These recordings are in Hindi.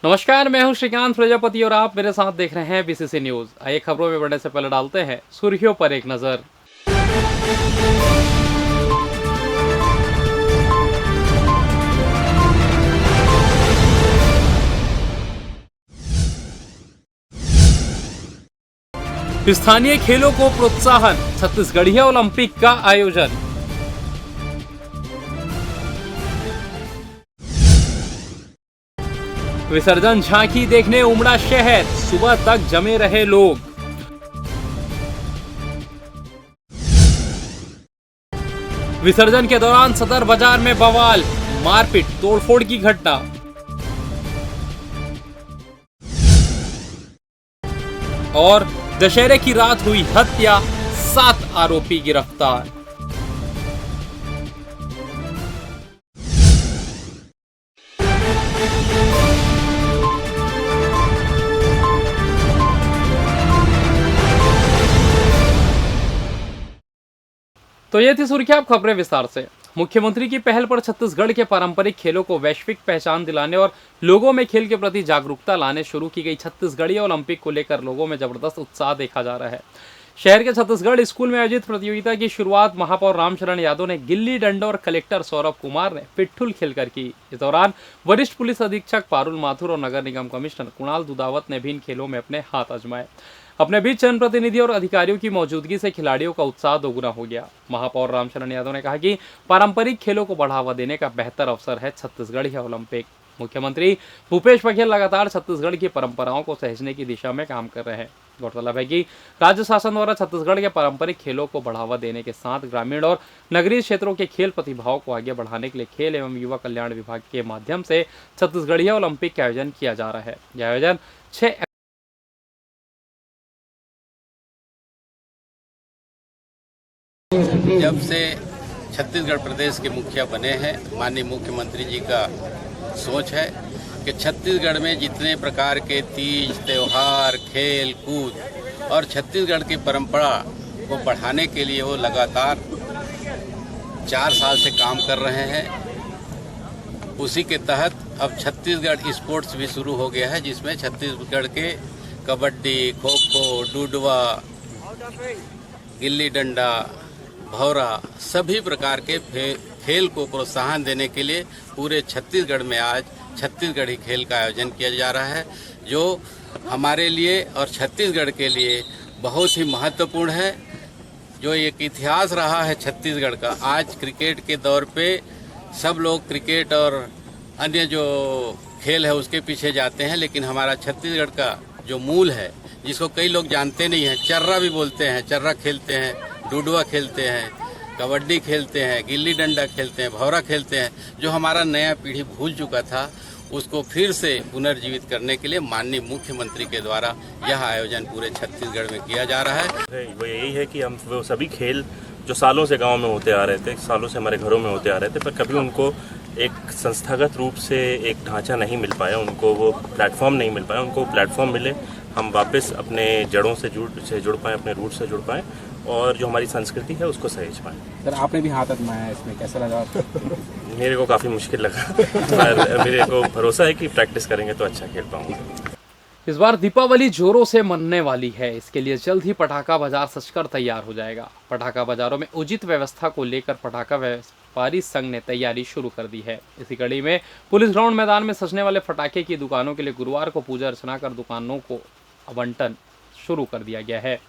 नमस्कार, मैं हूं श्रीकांत प्रजापति और आप मेरे साथ देख रहे हैं बीसीसी न्यूज। आइए खबरों में बढ़ने से पहले डालते हैं सुर्खियों पर एक नजर। स्थानीय खेलों को प्रोत्साहन, छत्तीसगढ़िया ओलंपिक का आयोजन। विसर्जन झांकी देखने उमड़ा शहर, सुबह तक जमे रहे लोग। विसर्जन के दौरान सदर बाजार में बवाल, मारपीट तोड़फोड़ की घटना। और दशहरे की रात हुई हत्या, 7 आरोपी गिरफ्तार। तो ये थी सुर्खियां, अब खबरें विस्तार से। मुख्यमंत्री की पहल पर छत्तीसगढ़ के पारंपरिक खेलों को वैश्विक पहचान दिलाने और लोगों में खेल के प्रति जागरूकता लाने शुरू की गई छत्तीसगढ़िया ओलंपिक को लेकर लोगों में जबरदस्त उत्साह देखा जा रहा है। शहर के छत्तीसगढ़ स्कूल में आयोजित प्रतियोगिता की शुरुआत महापौर रामचरण यादव ने गिल्ली डंडा और कलेक्टर सौरभ कुमार ने पिट्ठुल खेलकर की। इस दौरान वरिष्ठ पुलिस अधीक्षक पारुल माथुर और नगर निगम कमिश्नर कुणाल दुदावत ने भी इन खेलों में अपने हाथ आजमाए। अपने बीच जनप्रतिनिधि और अधिकारियों की मौजूदगी से खिलाड़ियों का उत्साह दोगुना हो गया। महापौर रामचरण यादव ने कहा कि पारंपरिक खेलों को बढ़ावा देने का बेहतर अवसर है छत्तीसगढ़िया ओलंपिक। मुख्यमंत्री भूपेश बघेल लगातार छत्तीसगढ़ की परंपराओं को सहेजने की दिशा में काम कर रहे हैं। गौरतलब है कि राज्य शासन द्वारा छत्तीसगढ़ के पारंपरिक खेलों को बढ़ावा देने के साथ ग्रामीण और नगरीय क्षेत्रों के खेल प्रतिभाओं को आगे बढ़ाने के लिए खेल एवं युवा कल्याण विभाग के माध्यम से छत्तीसगढ़िया ओलंपिक का आयोजन किया जा रहा है। यह आयोजन 6 जब से छत्तीसगढ़ प्रदेश के मुखिया बने हैं, माननीय मुख्यमंत्री जी का सोच है कि छत्तीसगढ़ में जितने प्रकार के तीज, त्योहार, खेल कूद और छत्तीसगढ़ की परंपरा को बढ़ाने के लिए वो लगातार 4 साल से काम कर रहे हैं। उसी के तहत अब छत्तीसगढ़ स्पोर्ट्स भी शुरू हो गया है, जिसमें छत्तीसगढ़ के कबड्डी, खो खो, डुडवा, गिल्ली डंडा, भौरा सभी प्रकार के खेल को प्रोत्साहन देने के लिए पूरे छत्तीसगढ़ में आज छत्तीसगढ़ी खेल का आयोजन किया जा रहा है, जो हमारे लिए और छत्तीसगढ़ के लिए बहुत ही महत्वपूर्ण है। जो एक इतिहास रहा है छत्तीसगढ़ का, आज क्रिकेट के दौर पे सब लोग क्रिकेट और अन्य जो खेल है उसके पीछे जाते हैं, लेकिन हमारा छत्तीसगढ़ का जो मूल है, जिसको कई लोग जानते नहीं हैं, चर्रा भी बोलते हैं, चर्रा खेलते हैं, डुडवा खेलते हैं, कबड्डी खेलते हैं, गिल्ली डंडा खेलते हैं, भौरा खेलते हैं, जो हमारा नया पीढ़ी भूल चुका था, उसको फिर से पुनर्जीवित करने के लिए माननीय मुख्यमंत्री के द्वारा यह आयोजन पूरे छत्तीसगढ़ में किया जा रहा है। वो यही है कि हम वो सभी खेल जो सालों से गांव में होते आ रहे थे, सालों से हमारे घरों में होते आ रहे थे, पर कभी उनको एक संस्थागत रूप से एक ढांचा नहीं मिल पाया, उनको वो प्लेटफॉर्म नहीं मिल पाया। उनको प्लेटफॉर्म मिले, हम वापस अपने जड़ों से जुड़ पाएँ, अपने रूट से जुड़ पाएँ और जो हमारी संस्कृति है उसको सहेज पाएँ। सर, आपने भी हाथ आजमाया है, इसमें कैसा लगा? मेरे को काफ़ी मुश्किल लगा पर मेरे को भरोसा है कि प्रैक्टिस करेंगे तो अच्छा खेल पाऊंगा। इस बार दीपावली जोरों से मनने वाली है। इसके लिए जल्द ही पटाखा बाजार सजकर तैयार हो जाएगा। पटाखा बाजारों में उचित व्यवस्था को लेकर पटाखा व्यापारी संघ ने तैयारी शुरू कर दी है। इसी कड़ी में पुलिस ग्राउंड मैदान में सजने वाले पटाखे की दुकानों के लिए गुरुवार को पूजा अर्चना कर दुकानों को आवंटन शुरू कर दिया गया है।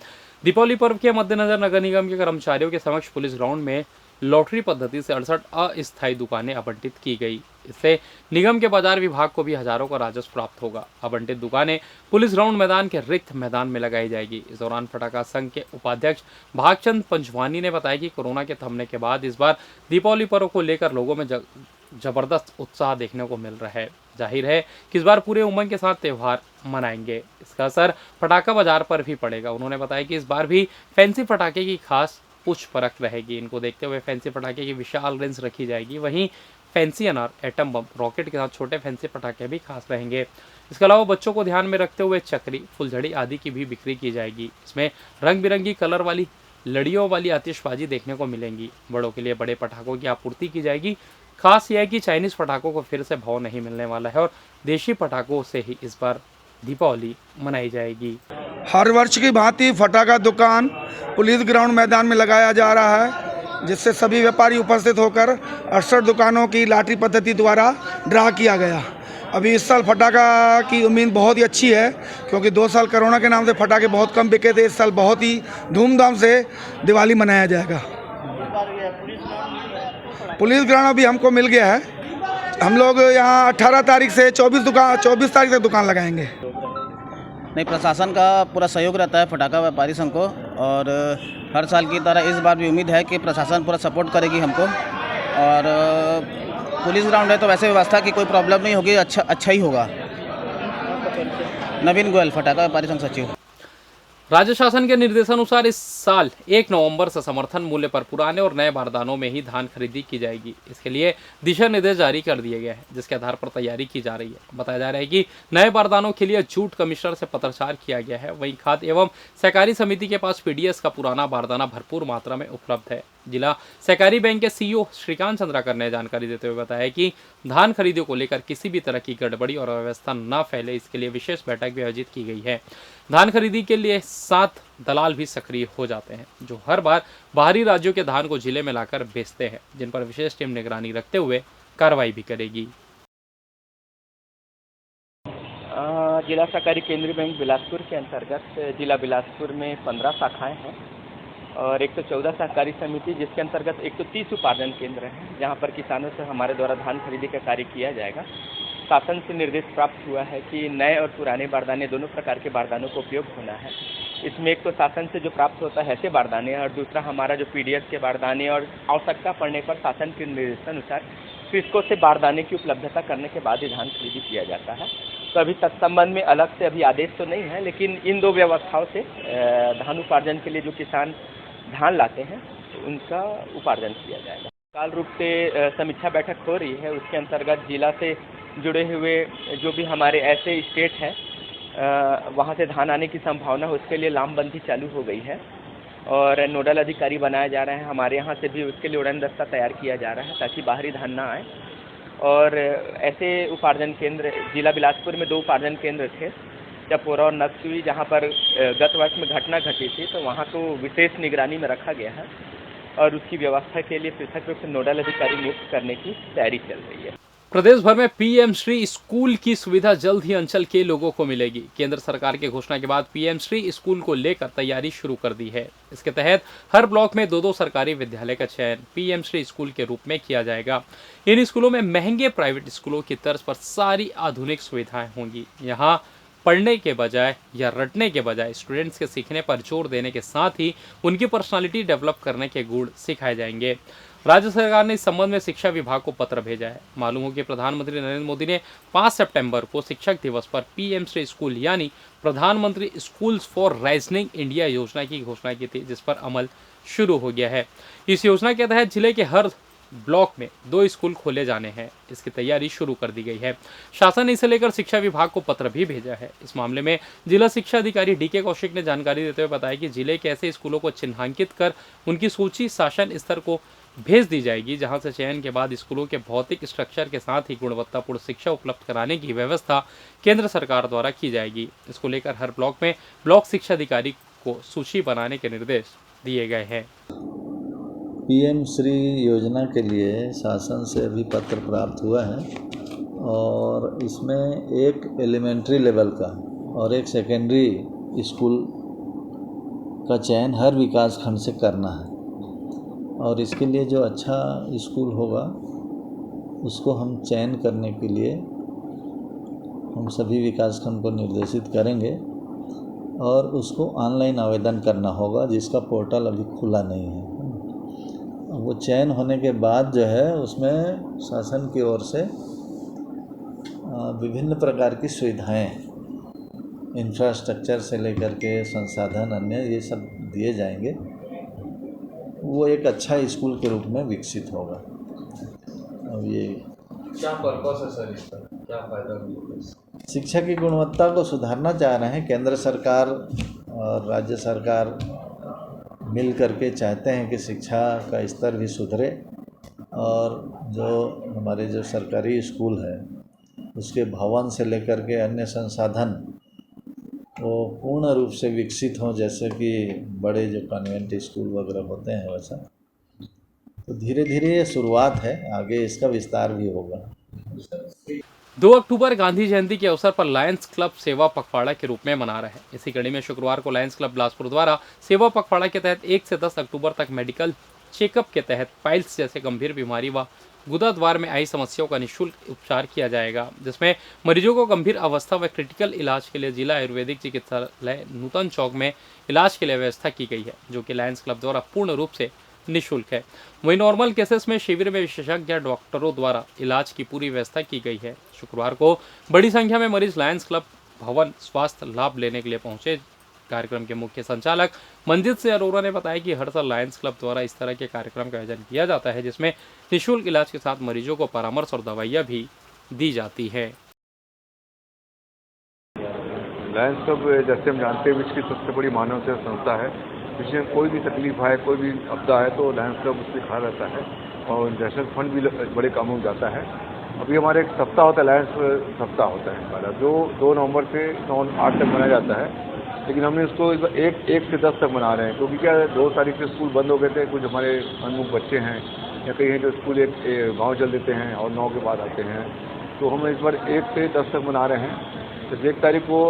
दीपावली पर्व के मद्देनजर नगर निगम के कर्मचारियों के समक्ष पुलिस ग्राउंड में लॉटरी पद्धति से 68 अस्थायी दुकानें आवंटित की गई। इससे निगम के बाजार विभाग को भी हजारों का राजस्व प्राप्त होगा। आवंटित दुकानें पुलिस ग्राउंड मैदान के रिक्त मैदान में लगाई जाएगी। इस दौरान पटाखा संघ के उपाध्यक्ष भागचंद पंचवानी ने बताया कि कोरोना के थमने के बाद इस बार दीपावली पर्व को लेकर लोगों में जबरदस्त उत्साह देखने को मिल रहा है। जाहिर है कि इस बार पूरे उमंग के साथ त्यौहार मनाएंगे। इसका असर पटाखा बाजार पर भी पड़ेगा। उन्होंने बताया कि इस बार भी फैंसी पटाखे की खास पुष्प परख रहेगी। इनको देखते हुए फैंसी पटाखे की विशाल रेंज रखी जाएगी। वहीं फैंसी अनार, एटम बम, रॉकेट के साथ छोटे फैंसी पटाखे भी खास रहेंगे। इसके अलावा बच्चों को ध्यान में रखते हुए चक्री, फुलझड़ी आदि की भी बिक्री की जाएगी। इसमें रंग बिरंगी कलर वाली लड़ियों वाली आतिशबाजी देखने को मिलेंगी। बड़ों के लिए बड़े पटाखों की आपूर्ति की जाएगी। खास यह है कि चाइनीज पटाखों को फिर से भाव नहीं मिलने वाला है और देशी पटाखों से ही इस बार दीपावली मनाई जाएगी। हर वर्ष की भांति फटाखा दुकान पुलिस ग्राउंड मैदान में लगाया जा रहा है, जिससे सभी व्यापारी उपस्थित होकर 68 दुकानों की लॉटरी पद्धति द्वारा ड्रा किया गया। अभी इस साल फटाखा की उम्मीद बहुत ही अच्छी है, क्योंकि 2 साल कोरोना के नाम से फटाखे बहुत कम बिके थे। इस साल बहुत ही धूमधाम से दिवाली मनाया जाएगा। पुलिस ग्राउंड अभी हमको मिल गया है। हम लोग यहाँ 18 तारीख से 24 तारीख तक दुकान लगाएंगे। नहीं, प्रशासन का पूरा सहयोग रहता है फटाखा व्यापारी संघ को, और हर साल की तरह इस बार भी उम्मीद है कि प्रशासन पूरा सपोर्ट करेगी हमको। और पुलिस ग्राउंड है तो वैसे व्यवस्था की कोई प्रॉब्लम नहीं होगी, अच्छा ही होगा। नवीन गोयल, फटाखा व्यापारी संघ सचिव। राज्य शासन के निर्देशानुसार इस साल 1 नवंबर से समर्थन मूल्य पर पुराने और नए बारदानों में ही धान खरीदी की जाएगी। इसके लिए दिशा निर्देश जारी कर दिए गए हैं, जिसके आधार पर तैयारी की जा रही है। बताया जा रहा है कि नए बारदानों के लिए जूट कमिश्नर से पत्राचार किया गया है। वहीं खाद्य एवं सहकारी समिति के पास पीडीएस का पुराना बारदाना भरपूर मात्रा में उपलब्ध है। जिला सहकारी बैंक के सीईओ श्रीकांत चंद्राकर ने जानकारी देते हुए बताया कि धान खरीदियों को लेकर किसी भी तरह की गड़बड़ी और अव्यवस्था न फैले, इसके लिए विशेष बैठक भी आयोजित की गई है। धान खरीदी के लिए 7 दलाल भी सक्रिय हो जाते हैं, जो हर बार बाहरी राज्यों के धान को जिले में लाकर बेचते हैं, जिन पर विशेष टीम निगरानी रखते हुए कार्रवाई भी करेगी। जिला सहकारी केंद्रीय बैंक बिलासपुर के अंतर्गत जिला बिलासपुर में 15 शाखाएं हैं और 114 सहकारी समिति, जिसके अंतर्गत 130 उपार्जन केंद्र हैं, जहां पर किसानों से हमारे द्वारा धान खरीदी का कार्य किया जाएगा। शासन से निर्देश प्राप्त हुआ है कि नए और पुराने बारदाने दोनों प्रकार के बारदानों का उपयोग होना है। इसमें एक तो शासन से जो प्राप्त होता है ऐसे बारदाने, और दूसरा हमारा जो पीडीएस के बारदाने, और आवश्यकता पड़ने पर शासन के निर्देशानुसार कृषकों से बारदाने की उपलब्धता करने के बाद ही धान खरीदी किया जाता है। तो अभी तत्संबंध में अलग से अभी आदेश तो नहीं है, लेकिन इन 2 व्यवस्थाओं से धान उपार्जन के लिए जो किसान धान लाते हैं उनका उपार्जन किया जाएगा। काल रूप से समीक्षा बैठक हो रही है। उसके अंतर्गत जिला से जुड़े हुए जो भी हमारे ऐसे स्टेट हैं वहाँ से धान आने की संभावना है, उसके लिए लामबंदी चालू हो गई है और नोडल अधिकारी बनाए जा रहे हैं। हमारे यहाँ से भी उसके लिए उड़न दस्ता तैयार किया जा रहा है ताकि बाहरी धान ना आए। और ऐसे उपार्जन केंद्र जिला बिलासपुर में 2 उपार्जन केंद्र थे, चपोरा और नक्सुई, जहाँ पर गत वर्ष में घटना घटी थी, तो वहाँ को विशेष निगरानी में रखा गया है और उसकी व्यवस्था के लिए पृथक रूप से नोडल अधिकारी नियुक्त करने की तैयारी चल रही है। प्रदेश भर में पीएम श्री स्कूल की सुविधा जल्द ही अंचल के लोगों को मिलेगी। केंद्र सरकार की घोषणा के बाद पीएम श्री स्कूल को लेकर तैयारी शुरू कर दी है। इसके तहत हर ब्लॉक में 2-2 सरकारी विद्यालय का चयन पीएम श्री स्कूल के रूप में किया जाएगा। इन स्कूलों में महंगे प्राइवेट स्कूलों की तर्ज पर सारी आधुनिक सुविधाएं होंगी। यहाँ पढ़ने के बजाय या रटने के बजाय स्टूडेंट्स के सीखने पर जोर देने के साथ ही उनकी पर्सनालिटी डेवलप करने के गुण सिखाए जाएंगे। राज्य सरकार ने इस संबंध में शिक्षा विभाग को पत्र भेजा है। मालूम हो कि प्रधानमंत्री नरेंद्र मोदी ने 5 सितंबर को शिक्षक दिवस पर पीएम श्री स्कूल यानी प्रधानमंत्री स्कूल्स फॉर राइजनिंग इंडिया योजना की घोषणा की थी, जिस पर अमल शुरू हो गया है। इस योजना के तहत जिले के हर ब्लॉक में 2 स्कूल खोले जाने हैं। इसकी तैयारी शुरू कर दी गई है। शासन ने इसे लेकर शिक्षा विभाग को पत्र भी भेजा है। इस मामले में जिला शिक्षा अधिकारी डीके कौशिक ने जानकारी देते हुए बताया कि जिले के ऐसे स्कूलों को चिन्हांकित कर उनकी सूची शासन स्तर को भेज दी जाएगी, जहां से चयन के बाद स्कूलों के भौतिक स्ट्रक्चर के साथ ही गुणवत्तापूर्ण शिक्षा उपलब्ध कराने की व्यवस्था केंद्र सरकार द्वारा की जाएगी। इसको लेकर हर ब्लॉक में ब्लॉक शिक्षा अधिकारी को सूची बनाने के निर्देश दिए गए हैं। पीएम श्री योजना के लिए शासन से अभी पत्र प्राप्त हुआ है और इसमें एक एलिमेंट्री लेवल का और एक सेकेंडरी स्कूल का चयन हर विकास खंड से करना है और इसके लिए जो अच्छा स्कूल होगा उसको हम चयन करने के लिए हम सभी विकास खंड को निर्देशित करेंगे और उसको ऑनलाइन आवेदन करना होगा, जिसका पोर्टल अभी खुला नहीं है। वो चयन होने के बाद जो है उसमें शासन की ओर से विभिन्न प्रकार की सुविधाएं, इंफ्रास्ट्रक्चर से लेकर के संसाधन अन्य ये सब दिए जाएंगे। वो एक अच्छा स्कूल के रूप में विकसित होगा। अब ये क्या पर्पस है सर, इसका क्या फायदा होगा? शिक्षा की गुणवत्ता को सुधारना चाह रहे हैं। केंद्र सरकार और राज्य सरकार मिल करके चाहते हैं कि शिक्षा का स्तर भी सुधरे और जो हमारे जो सरकारी स्कूल है उसके भवन से लेकर के अन्य संसाधन वो पूर्ण रूप से विकसित हों, जैसे कि बड़े जो कॉन्वेंट स्कूल वगैरह होते हैं वैसा। तो धीरे धीरे ये शुरुआत है, आगे इसका विस्तार भी होगा। 2 अक्टूबर गांधी जयंती के अवसर पर लायंस क्लब सेवा पखवाड़ा के रूप में मना रहे हैं। इसी कड़ी में शुक्रवार को लायंस क्लब बिलासपुर द्वारा सेवा पखवाड़ा के तहत 1 से 10 अक्टूबर तक मेडिकल चेकअप के तहत पाइल्स जैसे गंभीर बीमारी व गुदा द्वार में आई समस्याओं का निःशुल्क उपचार किया जाएगा, जिसमें मरीजों को गंभीर अवस्था व क्रिटिकल इलाज के लिए जिला आयुर्वेदिक चिकित्सालय नूतन चौक में इलाज के लिए व्यवस्था की गई है, जो कि लायंस क्लब द्वारा पूर्ण रूप से निःशुल्क है। वहीं नॉर्मल केसेस में शिविर में विशेषज्ञ डॉक्टरों द्वारा इलाज की पूरी व्यवस्था की गई है। शुक्रवार को बड़ी संख्या में मरीज लायंस क्लब भवन स्वास्थ्य लाभ लेने के लिए पहुंचे। कार्यक्रम के मुख्य संचालक मंजित सिंह अरोरा ने बताया कि हर साल लायंस क्लब द्वारा इस तरह के कार्यक्रम का आयोजन किया जाता है, जिसमें निःशुल्क इलाज के साथ मरीजों को परामर्श और दवाइयाँ भी दी जाती है। लायंस क्लब जैसे हम जानते हैं विश्व की सबसे बड़ी मानव सेवा संस्था है। जिसमें कोई भी तकलीफ आए, कोई भी आपदा है तो लायंस क्लब उसमें खड़ा रहता है और नेशनल फंड भी बड़े कामों में जाता है। अभी हमारे एक सप्ताह होता है, लायंस सप्ताह होता है हमारा, जो 2 नवंबर से 9-8 तक मनाया जाता है। लेकिन हमने इसको 1 से 10 तक मना रहे हैं, क्योंकि क्या 2 तारीख से स्कूल बंद हो गए थे। कुछ हमारे अनमुख बच्चे हैं या कहीं हैं जो स्कूल एक गाँव चल देते हैं और 9 के बाद आते हैं, तो हम इस बार 1 से 10 तक मना रहे हैं। तो 1 तारीख को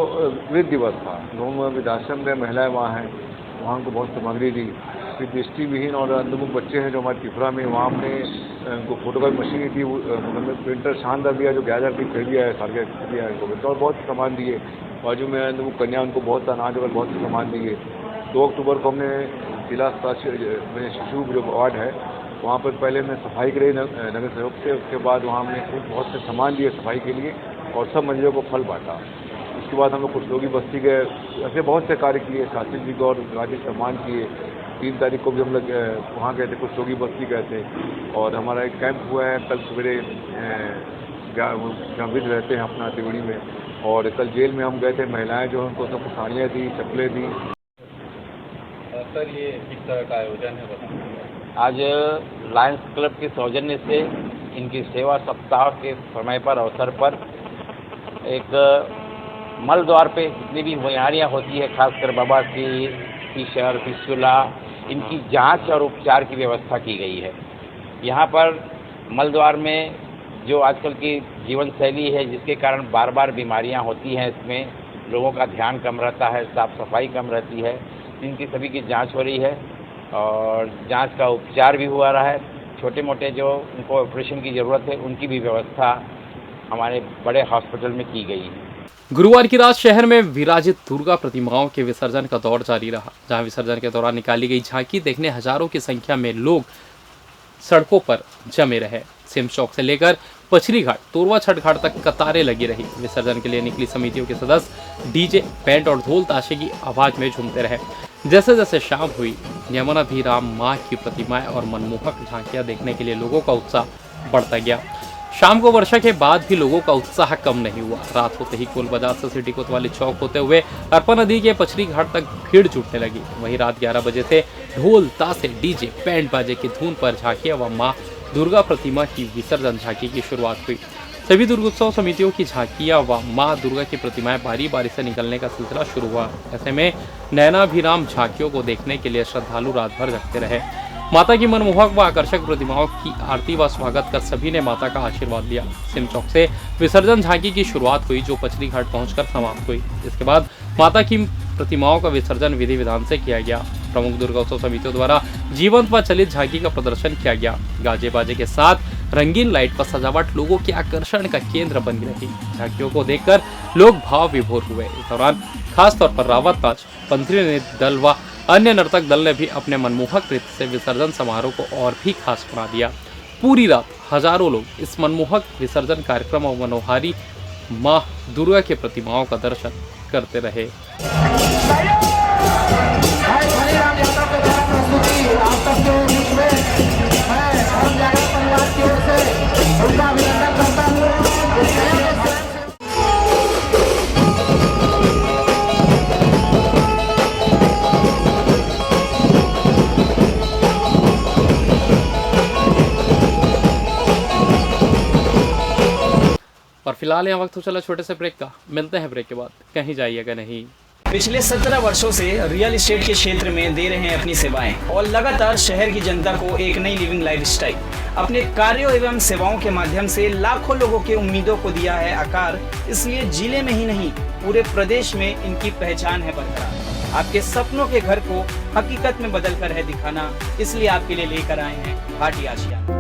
वृद्ध दिवस था, हम वृद्धाश्रम में महिलाएं वहाँ हैं, वहाँ उनको बहुत सामग्री दी। फिर दृष्टिविहीन और अंधमुख बच्चे हैं जो हमारे त्रिपुरा में, वहाँ हमने उनको फोटोकॉपी मशीन दी, प्रिंटर शानदार दिया जो 11,000 की खरीद दिया है, 11,500 को, और बहुत सामान दिए। बाजू में अंधमुख कन्या, उनको बहुत अनाज और बहुत सामान दिए। 2 अक्टूबर को हमने जिला में शिशु जो वार्ड है वहाँ पर पहले हमने सफाई कराई नगर सहयोग से। उसके बाद वहाँ हमने बहुत से सामान दिए सफाई के लिए और सब मरीजों को फल बांटा। उसके बाद हम लोग कुछ लोग बस्ती गए, ऐसे बहुत से कार्य किए, शास्त्री जी को और राज्य सम्मान किए। 3 तारीख को भी हम लोग वहाँ गए थे, कुछ लोग बस्ती गए थे और हमारा एक कैंप हुआ है कल सवेरे, जहाँ विध रहते हैं अपना त्रिवेणी में, और कल जेल में हम गए थे। महिलाएं जो उनको सबको साड़ियाँ दी, चप्पलें दी। सर ये किस तरह का आयोजन है बताइए। आज लायंस क्लब के सौजन्य से इनकी सेवा सप्ताह के समय पर अवसर पर एक मल द्वार पे जितनी भी बीमारियाँ होती है, खासकर बवासीर, फिशर, फिस्टुला, इनकी जांच और उपचार की व्यवस्था की गई है। यहाँ पर मल द्वार में जो आजकल की जीवन शैली है जिसके कारण बार बार बीमारियाँ होती हैं, इसमें लोगों का ध्यान कम रहता है, साफ सफाई कम रहती है, इनकी सभी की जांच हो रही है और जांच का उपचार भी हुआ रहा है। छोटे मोटे जो उनको ऑपरेशन की ज़रूरत है उनकी भी व्यवस्था हमारे बड़े हॉस्पिटल में की गई है। गुरुवार की रात शहर में विराजित दुर्गा प्रतिमाओं के विसर्जन का दौर जारी रहा, जहां विसर्जन के दौरान निकाली गई झांकी देखने हजारों की संख्या में लोग सड़कों पर जमे रहे। सिम चौक से लेकर पचरी घाट, तोरवा छठ घाट तक कतारें लगी रही। विसर्जन के लिए निकली समितियों के सदस्य डीजे, बैंड और ढोल ताशे की आवाज में झूमते रहे। जैसे जैसे शाम हुई, यमुनाभिराम माँ की प्रतिमाएं और मनमोहक झांकियां देखने के लिए लोगों का उत्साह बढ़ता गया। शाम को वर्षा के बाद भी लोगों का उत्साह कम नहीं हुआ। रात होते ही कोल बाजार से सिटी कोतवाली चौक होते हुए अर्पा नदी के पचरी घाट तक भीड़ जुटने लगी। वहीं रात 11 बजे से ढोल, ताशे, डीजे, बैंड बाजे की धुन पर झांकियां व माँ दुर्गा प्रतिमा की विसर्जन झांकी की शुरुआत हुई। सभी दुर्गोत्सव समितियों की झांकियां व माँ दुर्गा की प्रतिमाएं बारी बारी से निकलने का सिलसिला शुरू हुआ। ऐसे में नयनाभिराम झांकियों को देखने के लिए श्रद्धालु रात भर जगते रहे। माता की मनमोहक व आकर्षक प्रतिमाओं की आरती व स्वागत कर सभी ने माता का आशीर्वाद लिया। सिम चौक से विसर्जन झांकी की शुरुआत हुई, जो पचरी घाट पहुंचकर समाप्त हुई। इसके बाद माता की प्रतिमाओं का विसर्जन विधि विधान से किया गया। प्रमुख दुर्गोत्सव समितियों द्वारा जीवंत व चलित झांकी का प्रदर्शन किया गया। गाजे बाजे के साथ रंगीन लाइट व सजावट लोगों के आकर्षण का केंद्र बनी रही। झांकियों को देखकर लोग भाव विभोर हुए। इस दौरान खासतौर पर रावत नाच, पंथरी नृत्य दल व अन्य नर्तक दल ने भी अपने मनमोहक नृत्य से विसर्जन समारोह को और भी खास बना दिया। पूरी रात हजारों लोग इस मनमोहक विसर्जन कार्यक्रम और मनोहारी माँ दुर्गा की प्रतिमाओं का दर्शन करते रहे। फिलहाल यहाँ वक्त तो चला छोटे से ब्रेक का, मिलते हैं ब्रेक के बाद, कहीं जाइएगा नहीं। पिछले 17 वर्षों से रियल एस्टेट के क्षेत्र में दे रहे हैं अपनी सेवाएं और लगातार शहर की जनता को एक नई लिविंग लाइफस्टाइल। अपने कार्यों एवं सेवाओं के माध्यम से लाखों लोगों के उम्मीदों को दिया है आकार, इसलिए जिले में ही नहीं पूरे प्रदेश में इनकी पहचान है बरकरार। आपके सपनों के घर को हकीकत में बदल कर है दिखाना, इसलिए आपके लिए लेकर आए हैं भाटी आशियाना।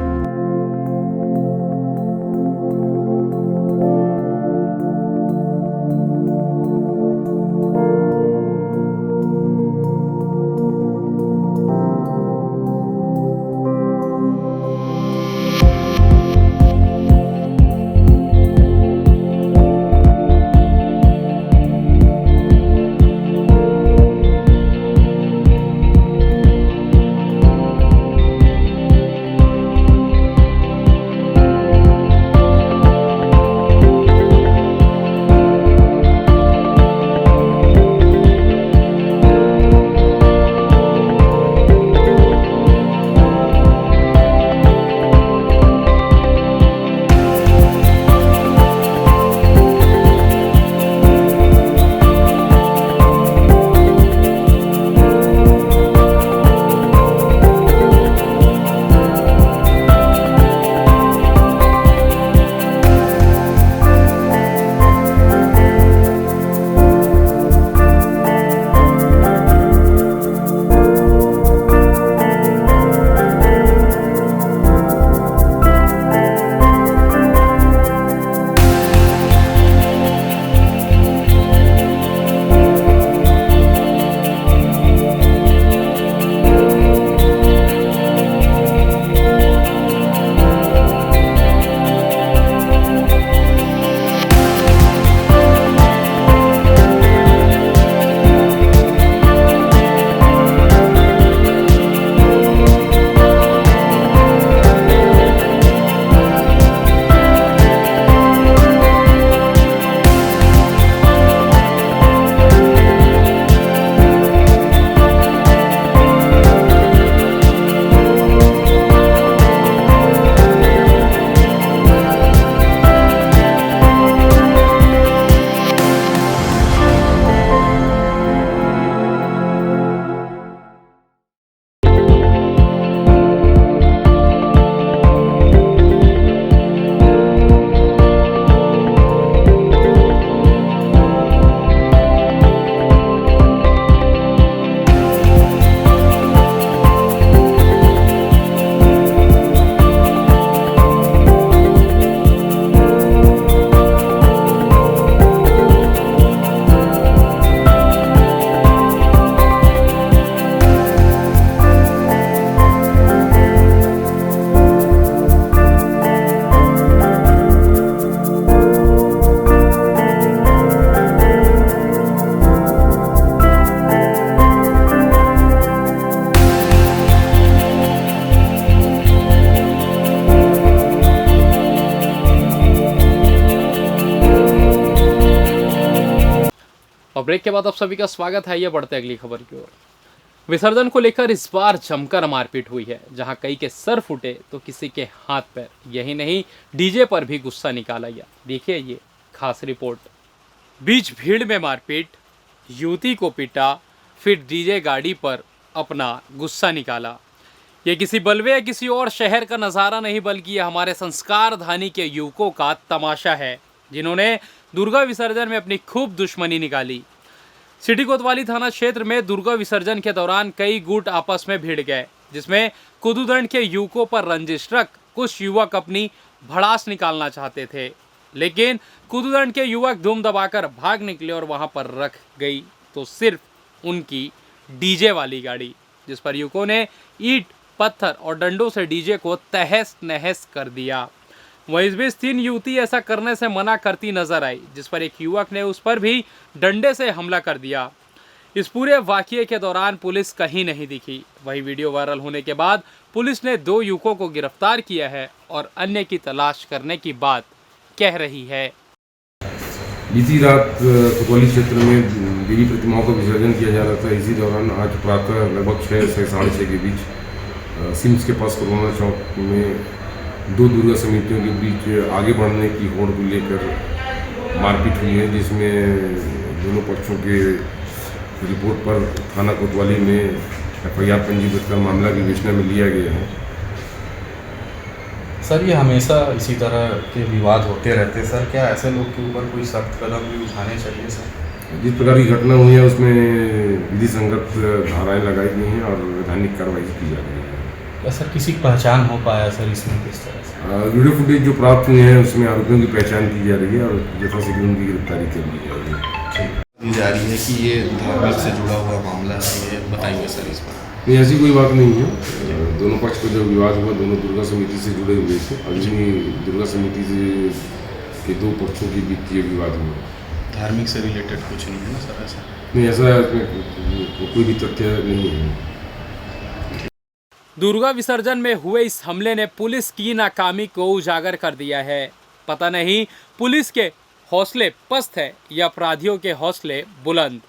और ब्रेक के बाद आप सभी का स्वागत है। ये बढ़ते अगली खबर की ओर। विसर्जन को लेकर इस बार जमकर मारपीट हुई है, जहां कई के सर फूटे तो किसी के हाथ पैर। यही नहीं, डीजे पर भी गुस्सा निकाला गया। देखिए ये खास रिपोर्ट। बीच भीड़ में मारपीट, युवती को पीटा, फिर डीजे गाड़ी पर अपना गुस्सा निकाला। ये किसी बलवे या किसी और शहर का नज़ारा नहीं, बल्कि ये हमारे संस्कार धानी के युवकों का तमाशा है, जिन्होंने दुर्गा विसर्जन में अपनी खूब दुश्मनी निकाली। सिटी कोतवाली थाना क्षेत्र में दुर्गा विसर्जन के दौरान कई गुट आपस में भिड़ गए, जिसमें कुदुदंड के युवकों पर रंजिश रख कुछ युवक अपनी भड़ास निकालना चाहते थे, लेकिन कुदुदंड के युवक धूम दबाकर भाग निकले और वहां पर रख गई तो सिर्फ उनकी डीजे वाली गाड़ी, जिस पर युवकों ने ईंट, पत्थर और डंडों से डीजे को तहस नहस कर दिया। वहीं इस बीच 3 युवती ऐसा करने से मना करती नजर आई, जिस पर एक युवक ने उस पर भी डंडे से हमला कर दिया। इस पूरे वाकये के दौरान पुलिस कहीं नहीं दिखी। वही वीडियो वायरल होने के बाद पुलिस ने 2 युवकों को गिरफ्तार किया है और अन्य की तलाश करने की बात कह रही है। बीती रात कोतवाली क्षेत्र में देवी प्रतिमाओं का विसर्जन किया जा रहा था। इसी दौरान आज प्रातः लगभग 6 से 6:30 के बीच सिम्स के पास कोरोना चौक में दो दुर्गा समितियों के बीच आगे बढ़ने की होड़ को लेकर मारपीट हुई है, जिसमें दोनों पक्षों के रिपोर्ट पर थाना कोतवाली में FIR पंजीबद्ध कर मामला की विवेचना में लिया गया है। सर, ये हमेशा इसी तरह के विवाद होते रहते हैं सर, क्या ऐसे लोग के ऊपर कोई सख्त कदम भी उठाने चाहिए सर? जिस प्रकार की घटना हुई है उसमें विधि संगत धाराएं लगाई गई हैं और वैधानिक कार्रवाई की जा रही है। क्या सर किसी की पहचान हो पाया सर इसमें किस तरह से? वीडियो फुटेज जो प्राप्त हुए हैं उसमें आरोपियों की पहचान की जा रही है और यथाशीघ्र उनकी गिरफ्तारी कर ली जाएगी। जा रही है कि ये धार्मिक से जुड़ा हुआ मामला है, ये बताएंगे सर इस पर? नहीं, ऐसी कोई बात नहीं है। दोनों पक्ष को जो विवाद हुआ दोनों दुर्गा समिति से जुड़े हुए थे। अभी दुर्गा समिति से के दो पक्षों के बीच ये विवाद हुआ। धार्मिक से रिलेटेड कुछ नहीं है ना सर ऐसा? नहीं, ऐसा कोई भी तथ्य नहीं है। दुर्गा विसर्जन में हुए इस हमले ने पुलिस की नाकामी को उजागर कर दिया है। पता नहीं पुलिस के हौसले पस्त है या अपराधियों के हौसले बुलंद।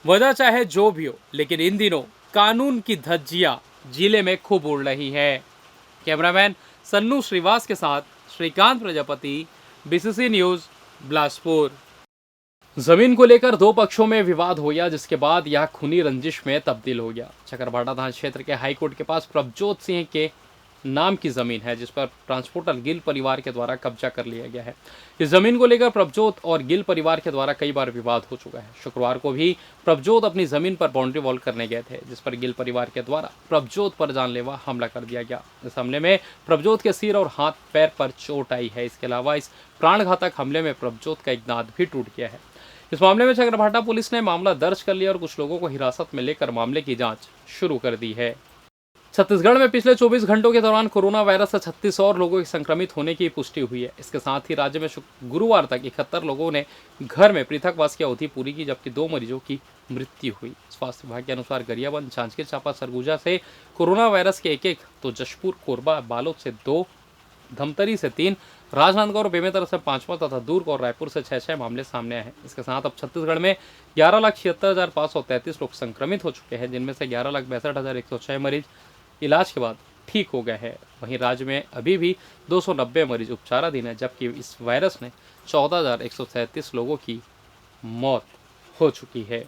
वजह चाहे जो भी हो, लेकिन इन दिनों कानून की धज्जियां जिले में खूब उड़ रही है। कैमरामैन सन्नू श्रीवास के साथ श्रीकांत प्रजापति, BCC न्यूज़, बिलासपुर। जमीन को लेकर दो पक्षों में विवाद हो गया, जिसके बाद यह खूनी रंजिश में तब्दील हो गया। चकरभाटा थाना क्षेत्र के हाईकोर्ट के पास प्रभजोत सिंह के नाम की जमीन है, जिस पर ट्रांसपोर्टर गिल परिवार के द्वारा कब्जा कर लिया गया है। इस जमीन को लेकर प्रभजोत और गिल परिवार के द्वारा कई बार विवाद हो चुका है। शुक्रवार को भी प्रभजोत अपनी जमीन पर बाउंड्री वॉल करने गए थे, जिस पर गिल परिवार के द्वारा प्रभजोत पर जानलेवा हमला कर दिया गया। इस हमले में प्रभजोत के सिर और हाथ पैर पर चोट आई है। इसके अलावा इस प्राणघातक हमले में प्रभजोत का एक दांत भी टूट गया है। इस मामले में चकरभाटा पुलिस ने मामला दर्ज कर लिया और कुछ लोगों को हिरासत में लेकर मामले की जांच शुरू कर दी है। छत्तीसगढ़ में पिछले 24 घंटों के दौरान कोरोना वायरस से 36 और लोगों के संक्रमित होने की पुष्टि हुई है। इसके साथ ही राज्य में गुरुवार तक 71 लोगों ने घर में पृथकवास की अवधि पूरी की, जबकि 2 मरीजों की मृत्यु हुई। स्वास्थ्य विभाग के अनुसार गरियाबंद, जांजगीर चांपा, सरगुजा से कोरोना वायरस के 1-1, तो जशपुर, कोरबा, बालोद से 2, धमतरी से 3, राजनांदगांव और बेमेतरा से 5 तथा दुर्ग और रायपुर से 6 मामले सामने आए हैं। इसके साथ अब छत्तीसगढ़ में 11,76,533 लोग संक्रमित हो चुके हैं, जिनमें से 11,62,106 मरीज इलाज के बाद ठीक हो गए हैं। वहीं राज्य में अभी भी 290 मरीज उपचाराधीन है, जबकि इस वायरस ने 14,137 लोगों की मौत हो चुकी है।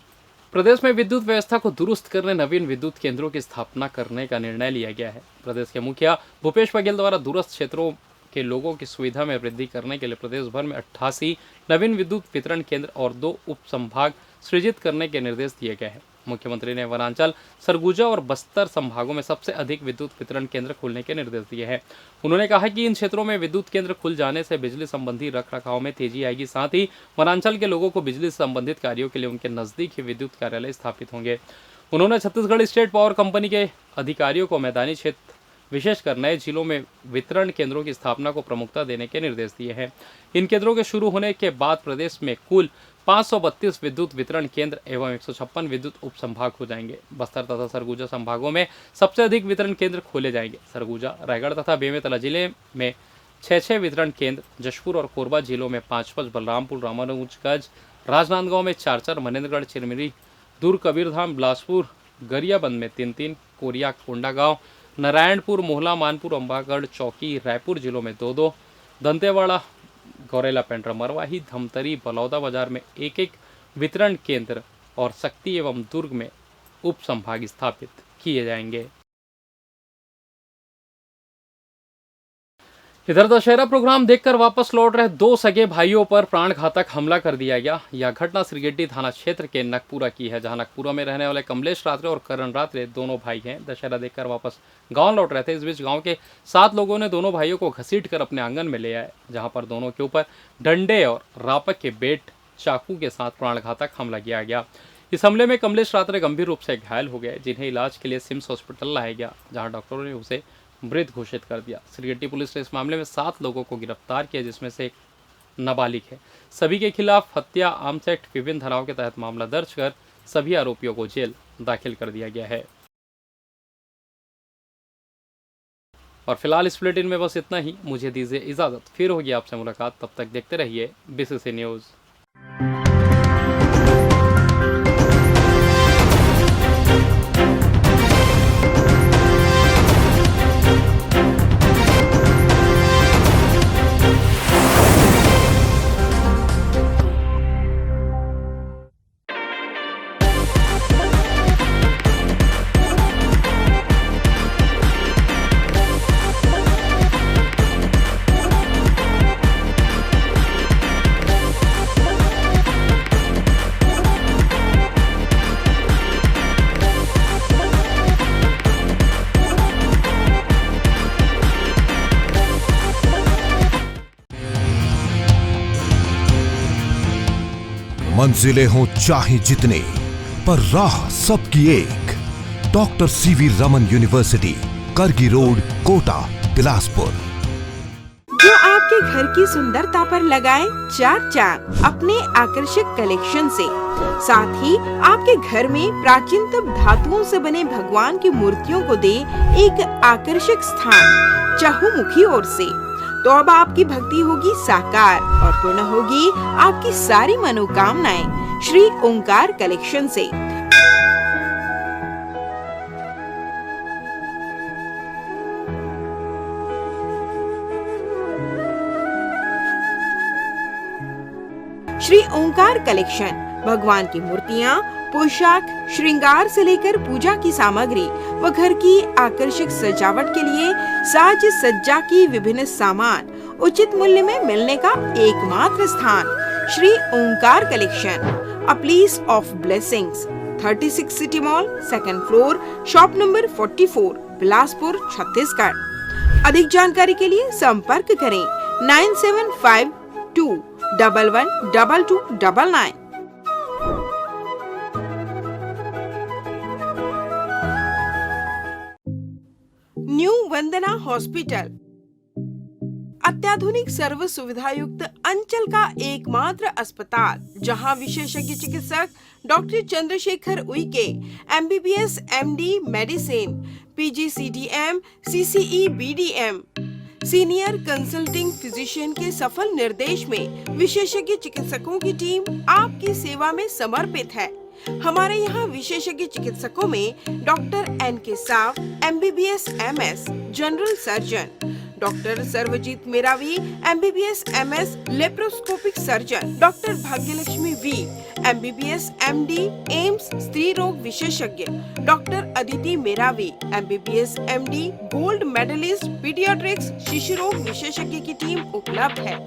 प्रदेश में विद्युत व्यवस्था को दुरुस्त करने नवीन विद्युत केंद्रों की स्थापना करने का निर्णय लिया गया है। प्रदेश के मुखिया भूपेश बघेल द्वारा दूरस्थ क्षेत्रों के लोगों की सुविधा में वृद्धि करने के लिए प्रदेश भर में 88 नवीन विद्युत वितरण केंद्र और 2 उप संभाग सृजित करने के निर्देश दिए गए हैं। मुख्यमंत्री ने वनांचल, सरगुजा और बस्तर संभागों में सबसे अधिक विद्युत वितरण केंद्र खोलने के निर्देश दिए हैं। उन्होंने कहा कि इन क्षेत्रों में विद्युत केंद्र खुल जाने से बिजली संबंधी रखरखाव में तेजी आएगी। साथ ही वनांचल के लोगों को बिजली से संबंधित कार्यों के लिए उनके नजदीक ही विद्युत कार्यालय स्थापित होंगे। उन्होंने छत्तीसगढ़ स्टेट पावर कंपनी के अधिकारियों को मैदानी क्षेत्र, विशेषकर नए जिलों में वितरण केंद्रों की स्थापना को प्रमुखता देने के निर्देश दिए हैं। इन केंद्रों के शुरू होने के बाद प्रदेश में कुल 532 विद्युत वितरण केंद्र एवं 156 विद्युत उप संभाग हो जाएंगे। बस्तर तथा सरगुजा संभागों में सबसे अधिक वितरण केंद्र खोले जाएंगे। सरगुजा, रायगढ़ तथा बेमेतरा जिले में 6 वितरण केंद्र, जशपुर और कोरबा जिलों में 5, बलरामपुर, रामानुजगंज, राजनांदगांव में 4, मनेन्द्रगढ़, चिरमिरी, दुर्ग, कबीरधाम, बिलासपुर, गरियाबंद में 3, कोरिया, कोंडागांव, नारायणपुर, मोहला, मानपुर, अंबागढ़, चौकी, रायपुर जिलों में 2, दंतेवाड़ा, गौरेला, पेंड्रा, मरवाही, धमतरी, बलौदाबाजार में 1 वितरण केंद्र और शक्ति एवं दुर्ग में उप संभाग स्थापित किए जाएंगे। इधर दशहरा प्रोग्राम देखकर वापस लौट रहे 2 सगे भाइयों पर प्राणघातक हमला कर दिया गया। यह घटना श्रीगड्डी थाना क्षेत्र के नकपुरा की है, जहां नकपुरा में रहने वाले कमलेश रात्रे और करण रात्रे दोनों भाई हैं। दशहरा देखकर वापस गांव लौट रहे थे। इस बीच गांव के 7 लोगों ने दोनों भाइयों को घसीटकर अपने आंगन में ले आए, जहां पर दोनों के ऊपर डंडे और रापक के बेट, चाकू के साथ प्राणघातक हमला किया गया। इस हमले में कमलेश रात्रे गंभीर रूप से घायल हो गए, जिन्हें इलाज के लिए सिम्स हॉस्पिटल लाया गया, जहाँ डॉक्टरों ने उसे मृत घोषित कर दिया। श्रीगड्डी पुलिस ने इस मामले में 7 लोगों को गिरफ्तार किया, जिसमें से एक नाबालिग है। सभी के खिलाफ हत्या, आर्म्स एक्ट, विभिन्न धाराओं के तहत मामला दर्ज कर सभी आरोपियों को जेल दाखिल कर दिया गया है। और फिलहाल इस बुलेटिन में बस इतना ही। मुझे दीजिए इजाजत, फिर होगी आपसे मुलाकात। तब तक देखते रहिए BCC न्यूज़। मंजिलें हों चाहे जितने, पर राह सबकी एक। डॉक्टर सीवी रमन यूनिवर्सिटी, करगी रोड, कोटा, बिलासपुर। जो आपके घर की सुंदरता पर लगाए चार चांद अपने आकर्षक कलेक्शन से। साथ ही आपके घर में प्राचीनतम धातुओं से बने भगवान की मूर्तियों को दे एक आकर्षक स्थान चहुमुखी ओर से। तो अब आपकी भक्ति होगी साकार और पूर्ण होगी आपकी सारी मनोकामनाएं श्री ओंकार कलेक्शन से। श्री ओंकार कलेक्शन भगवान की मूर्तियाँ, पोशाक, श्रृंगार से लेकर पूजा की सामग्री व घर की आकर्षक सजावट के लिए साज सज्जा की विभिन्न सामान उचित मूल्य में मिलने का एकमात्र स्थान Shri Omkar collection, a place of blessings, 36 city mall, 2nd floor, shop number 44, Bilaspur, Chhattisgarh. अधिक जानकारी के लिए संपर्क करें 9752 112299। न्यू वंदना हॉस्पिटल अत्याधुनिक सर्व सुविधा युक्त अंचल का एकमात्र अस्पताल, जहां विशेषज्ञ चिकित्सक doctor Chandrashekhar Uikey MBBS MD medicine, PGCDM CCE BDM senior consulting physician के सफल निर्देश में विशेषज्ञ चिकित्सकों की टीम आपकी सेवा में समर्पित है। हमारे यहाँ विशेषज्ञ चिकित्सकों में doctor NK Sao MBBS MS general surgeon, doctor Sarvjeet Meravi MBBS MS laparoscopic surgeon, doctor Bhagyalakshmi V MBBS MD AIIMS स्त्री रोग विशेषज्ञ, doctor Aditi Meravi MBBS MD gold medalist paediatrics शिशु रोग विशेषज्ञ की टीम उपलब्ध है।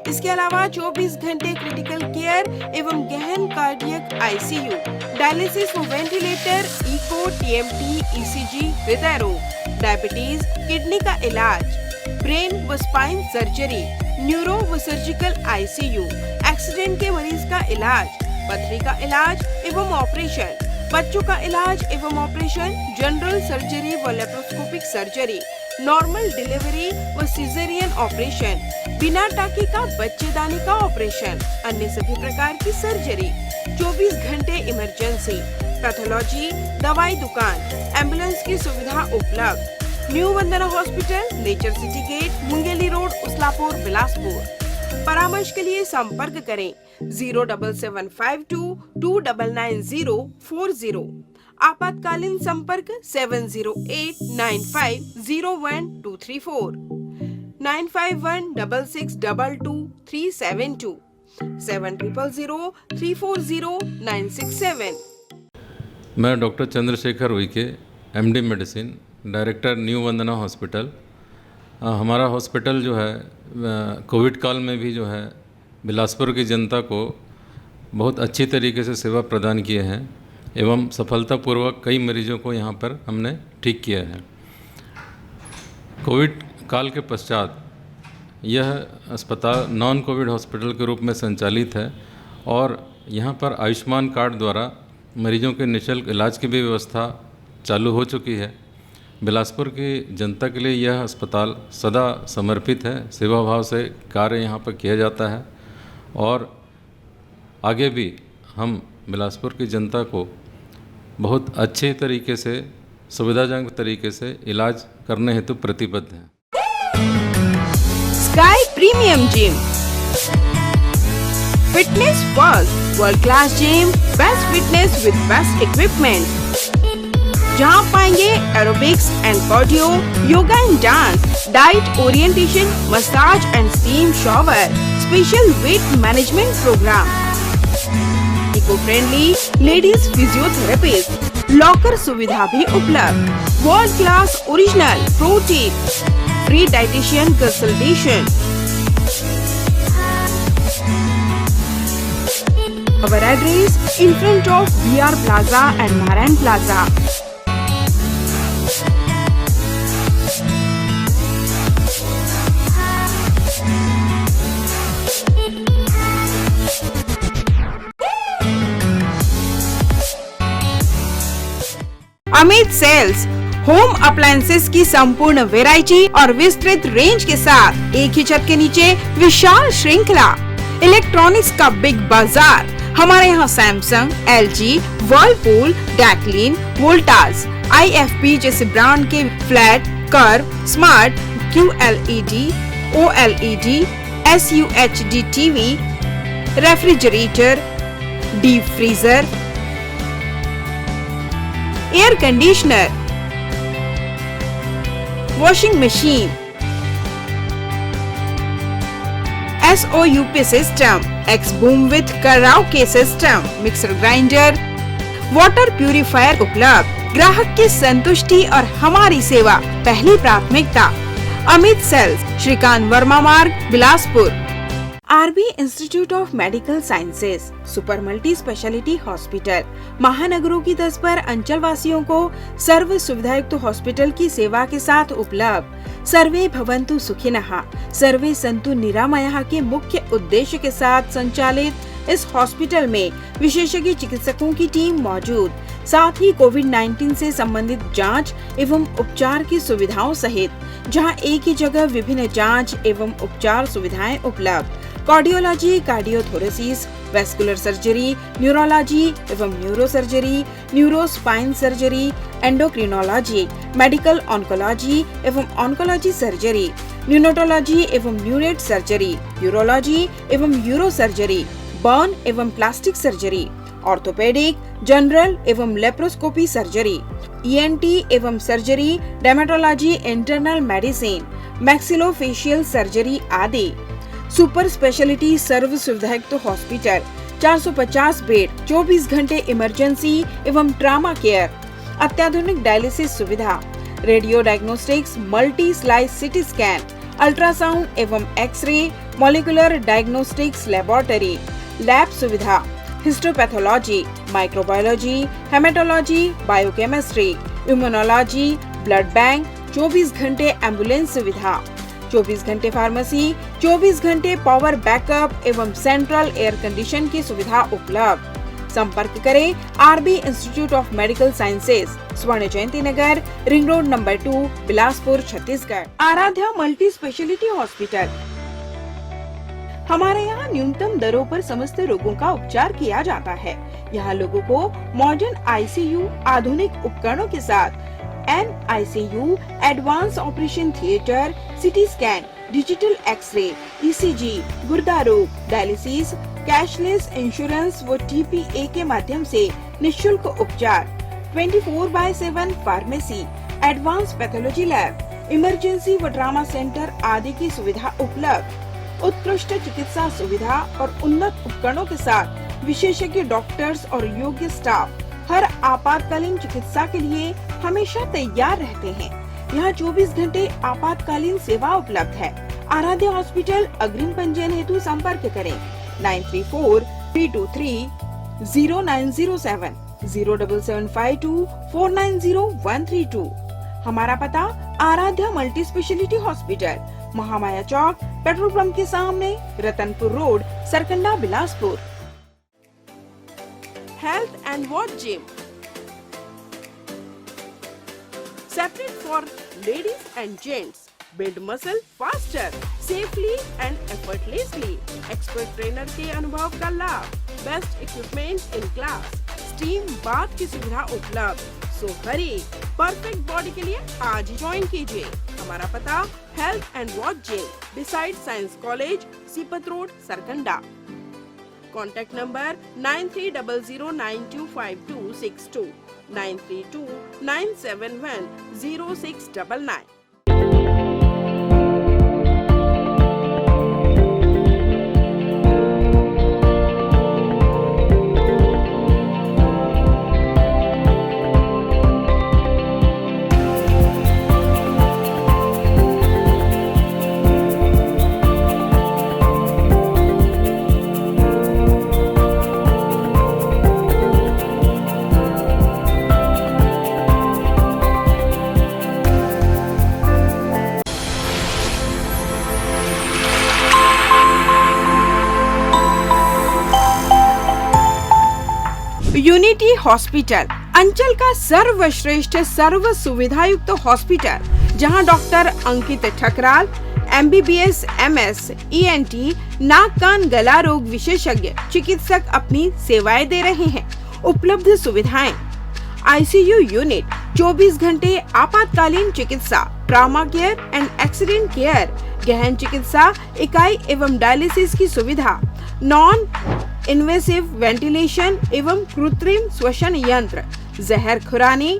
इसके अलावा 24 घंटे क्रिटिकल केयर एवं गहन कार्डियक ICU, डायलिसिस व वेंटिलेटर, इको, TMT, ECG, हृदय रोग, डायबिटीज, किडनी का इलाज, ब्रेन व स्पाइन सर्जरी, न्यूरो व सर्जिकल ICU, एक्सीडेंट के मरीज का इलाज, पथरी का इलाज एवं ऑपरेशन, बच्चों का इलाज एवं ऑपरेशन, जनरल सर्जरी व लेप्रोस्कोपिक सर्जरी, नॉर्मल डिलीवरी व सिजेरियन ऑपरेशन, बिना टाके का बच्चेदानी का ऑपरेशन, अन्य सभी प्रकार की सर्जरी, 24 घंटे इमरजेंसी, पैथोलॉजी, दवाई दुकान, एम्बुलेंस की सुविधा उपलब्ध। New Vandana hospital, nature city gate, Mungeli road, Uslapur, Bilaspur. परामर्श के लिए संपर्क करें 07752 299040। आपातकालीन संपर्क 7089501234, 9516622372, 7003409667। मैं doctor Chandrashekhar Uike MD medicine, director new Vandana hospital. हमारा हॉस्पिटल जो है कोविड काल में भी जो है बिलासपुर की जनता को बहुत अच्छी तरीके से सेवा प्रदान किए हैं एवं सफलतापूर्वक कई मरीजों को यहाँ पर हमने ठीक किया है। कोविड काल के पश्चात यह अस्पताल नॉन कोविड हॉस्पिटल के रूप में संचालित है और यहाँ पर आयुष्मान कार्ड द्वारा मरीजों के निःशुल्क इलाज की भी व्यवस्था चालू हो चुकी है। बिलासपुर की जनता के लिए यह अस्पताल सदा समर्पित है, सेवा भाव से कार्य यहाँ पर किया जाता है और आगे भी हम बिलासपुर की जनता को बहुत अच्छे तरीके से, सुविधाजनक तरीके से इलाज करने हेतु प्रतिबद्ध हैं। Sky premium gym, fitness first, world class gym, best fitness with best equipment, जहां पाएंगे aerobics and cardio, yoga and dance, diet orientation, massage and steam shower, special weight management programme, eco friendly ladies physiotherapist, locker सुविधा भी उपलब्ध, world class original protein, free dietitian consultation. Our address in front of BR Plaza and Narayan Plaza. Amit sales home appliances की संपूर्ण वैरायटी और विस्तृत रेंज के साथ एक ही छत के नीचे विशाल श्रृंखला। इलेक्ट्रॉनिक्स का बिग बाजार। हमारे यहाँ Samsung, LG, Whirlpool, Daikin, Voltas, IFP जैसे ब्रांड के flat, curve, smart, QLED, OLED, SUHD TV, refrigerator, deep freezer, air conditioner, washing machine, SOUP system, X boom with karaoke system, mixer grinder, water purifier उपलब्ध। ग्राहक की संतुष्टि और हमारी सेवा पहली प्राथमिकता। अमित सेल्स, श्रीकांत वर्मा मार्ग, Bilaspur. RB institute of medical sciences, super multi speciality hospital, महानगरों की तर्ज पर अंचल वासियों को सर्व सुविधायुक्त हॉस्पिटल की सेवा के साथ उपलब्ध। सर्वे भवन्तु सुखिनः, सर्वे सन्तु निरामयाः के मुख्य उद्देश्य के साथ संचालित इस हॉस्पिटल में विशेषज्ञ चिकित्सकों की टीम मौजूद, साथ ही कोविड-19 से संबंधित जांच एवं उपचार की सुविधाओं सहित जहां एक ही जगह विभिन्न जांच एवं उपचार सुविधाएं उपलब्ध। Cardiology, cardiothoracic, vascular surgery, neurology एवं neuro surgery, neuro spine surgery, endocrinology, medical oncology एवं ऑन्कोलॉजी सर्जरी, न्यूनेटोलॉजी एवं न्यूनेट सर्जरी, यूरोलॉजी एवं यूरो सर्जरी, बर्न एवं प्लास्टिक सर्जरी, ऑर्थोपेडिक, जनरल एवं लेप्रोस्कोपी सर्जरी, ENT एवं surgery, dermatology, internal medicine, maxillofacial surgery आदि। सुपर स्पेशलिटी सर्व सुविधायुक्त हॉस्पिटल, 450 बेड, 24 घंटे इमरजेंसी एवं ट्रामा केयर, अत्याधुनिक डायलिसिस सुविधा, radio diagnostics, multi slice CT scan, ultrasound एवं x ray, molecular diagnostics laboratory, lab सुविधा, histopathology, microbiology, haematology, biochemistry, immunology, blood bank, 24 घंटे एम्बुलेंस सुविधा, 24 घंटे फार्मेसी, 24 घंटे पावर बैकअप एवं सेंट्रल एयर कंडीशन की सुविधा उपलब्ध। संपर्क करें RB institute of medical sciences, Swarna Jayanti Nagar, ring road number 2, Bilaspur, Chhattisgarh. Aaradhya multi speciality hospital, हमारे यहाँ न्यूनतम दरों पर समस्त रोगों का उपचार किया जाता है। यहाँ लोगों को मॉडर्न ICU, आधुनिक उपकरणों के साथ NICU, advance operation theatre, CT scan, digital x-ray, ECG, गुर्दा रोग, डायलिसिस, कैशलेस इंश्योरेंस व TPA के माध्यम से निशुल्क उपचार, 24/7 pharmacy, advance pathology lab, emergency व ट्रामा सेंटर आदि की सुविधा उपलब्ध। उत्कृष्ट चिकित्सा सुविधा और उन्नत उपकरणों के साथ विशेषज्ञ डॉक्टर्स और योग्य स्टाफ हर आपातकालीन चिकित्सा के लिए हमेशा तैयार रहते हैं। यहाँ 24 घंटे आपातकालीन सेवा उपलब्ध है। आराध्या हॉस्पिटल, अग्रिम पंजीयन हेतु संपर्क करें 9343230907 07752 490132। हमारा पता Aaradhya multi speciality hospital, Mahamaya Chowk, petrol pump के सामने, Ratanpur road, Sarkanda, Bilaspur. Health and watch gym, separate for ladies and gents, build muscle faster, safely and effortlessly. Expert trainer के अनुभव का लाभ, best equipment in class, steam bath की सुविधा उपलब्ध। सो हरी, परफेक्ट बॉडी के लिए आज ही ज्वाइन कीजिए। हमारा पता health and watch gym, beside science college, Sipat road, Sarkanda. Contact number 9300925262 9329710699। Unity hospital, अंचल का सर्वश्रेष्ठ सर्व सुविधायुक्त हॉस्पिटल जहां डॉक्टर अंकित ठकराल MBBS MS ENT नाक कान गला रोग विशेषज्ञ चिकित्सक अपनी सेवाएं दे रहे हैं। उपलब्ध सुविधाएं ICU यूनिट, 24 घंटे आपातकालीन चिकित्सा, trauma care and accident care, गहन चिकित्सा इकाई एवं डायलिसिस की सुविधा, नॉन इन्वेसिव वेंटिलेशन एवं कृत्रिम श्वसन यंत्र, जहर खुरानी,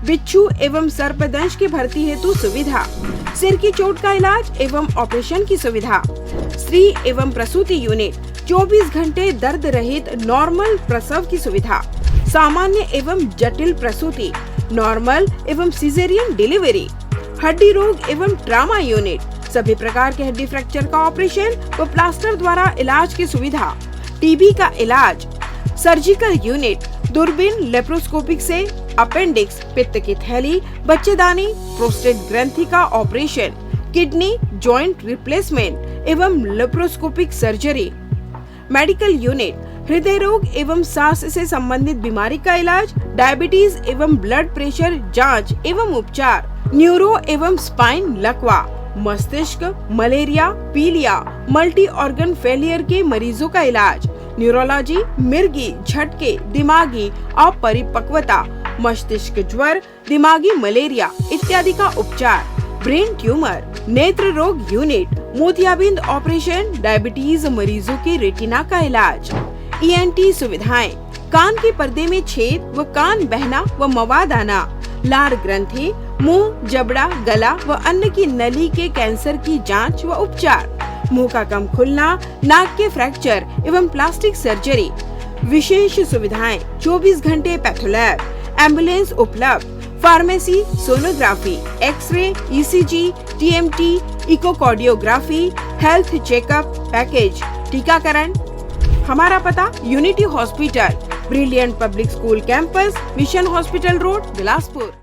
बिच्छू एवं सर्पदंश की भर्ती हेतु सुविधा, सिर की चोट का इलाज एवं ऑपरेशन की सुविधा, स्त्री एवं प्रसूति यूनिट, 24 घंटे दर्द रहित नॉर्मल प्रसव की सुविधा, सामान्य एवं जटिल प्रसूति, नॉर्मल एवं सिजेरियन डिलीवरी, हड्डी रोग एवं ट्रामा यूनिट, सभी प्रकार के हड्डी फ्रैक्चर का ऑपरेशन व प्लास्टर द्वारा इलाज की सुविधा, टीबी का इलाज, सर्जिकल यूनिट, दूरबीन लेप्रोस्कोपिक से अपेंडिक्स, पित्त की थैली, बच्चेदानी, प्रोस्टेट ग्रंथि का ऑपरेशन, किडनी, जॉइंट रिप्लेसमेंट एवं लेप्रोस्कोपिक सर्जरी, मेडिकल यूनिट, हृदय रोग एवं सांस से संबंधित बीमारी का इलाज, डायबिटीज एवं ब्लड प्रेशर जांच एवं उपचार, न्यूरो एवं स्पाइन लकवा, मस्तिष्क, मलेरिया, पीलिया, मल्टी ऑर्गन फेलियर के मरीजों का इलाज, न्यूरोलॉजी, मिर्गी, झटके, दिमागी अपरिपक्वता, मस्तिष्क ज्वर, दिमागी मलेरिया इत्यादि का उपचार, ब्रेन ट्यूमर, नेत्र रोग यूनिट, मोतियाबिंद ऑपरेशन, डायबिटीज मरीजों के रेटिना का इलाज, ENT सुविधाएं, कान के पर्दे में छेद व कान बहना व मवाद आना, लार ग्रंथि, मुंह, जबड़ा, गला व अन्न की नली के कैंसर की जांच व उपचार, मुंह का कम खुलना, नाक के फ्रैक्चर एवं प्लास्टिक सर्जरी, विशेष सुविधाएं, 24 घंटे पैथोलैब, एम्बुलेंस उपलब्ध, pharmacy, sonography, x-ray, ECG, TMT, echocardiography, health checkup package, टीकाकरण। हमारा पता unity hospital, brilliant public school campus, mission hospital road, Bilaspur.